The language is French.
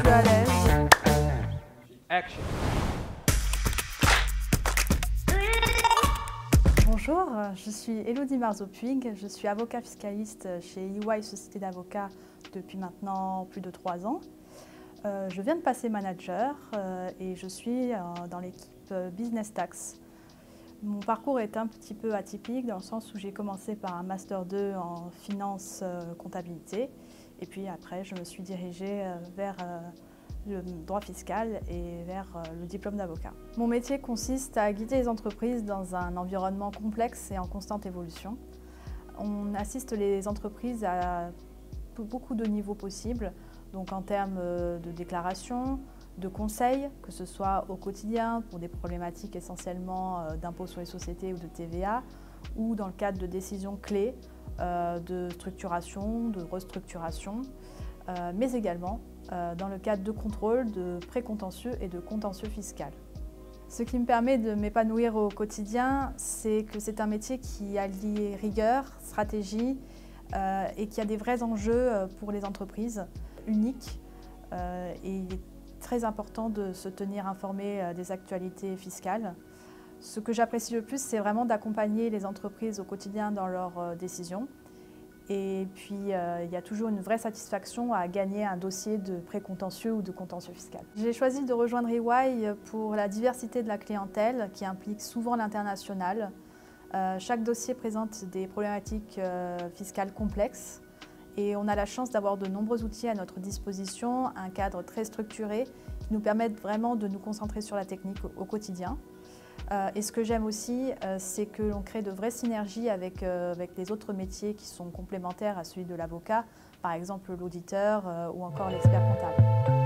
suis à l'aise. Action. Bonjour, je suis Élodie Marzeau-Puig, je suis avocat fiscaliste chez EY Société d'avocats depuis maintenant plus de 3 ans. Je viens de passer manager et je suis dans l'équipe Business Tax. Mon parcours est un petit peu atypique dans le sens où j'ai commencé par un Master 2 en finance comptabilité et puis après je me suis dirigée vers le droit fiscal et vers le diplôme d'avocat. Mon métier consiste à guider les entreprises dans un environnement complexe et en constante évolution. On assiste les entreprises à beaucoup de niveaux possibles, donc en termes de déclaration, de conseils, que ce soit au quotidien pour des problématiques essentiellement d'impôt sur les sociétés ou de TVA, ou dans le cadre de décisions clés de structuration, de restructuration, mais également dans le cadre de contrôle de précontentieux et de contentieux fiscal. Ce qui me permet de m'épanouir au quotidien, c'est que c'est un métier qui allie rigueur, stratégie et qui a des vrais enjeux pour les entreprises uniques. Et il est très important de se tenir informé des actualités fiscales. Ce que j'apprécie le plus, c'est vraiment d'accompagner les entreprises au quotidien dans leurs décisions. Et puis, il y a toujours une vraie satisfaction à gagner un dossier de précontentieux ou de contentieux fiscal. J'ai choisi de rejoindre EY pour la diversité de la clientèle qui implique souvent l'international. Chaque dossier présente des problématiques fiscales complexes et on a la chance d'avoir de nombreux outils à notre disposition, un cadre très structuré qui nous permettent vraiment de nous concentrer sur la technique au quotidien. Et ce que j'aime aussi, c'est que l'on crée de vraies synergies avec les autres métiers qui sont complémentaires à celui de l'avocat, par exemple l'auditeur ou encore l'expert comptable.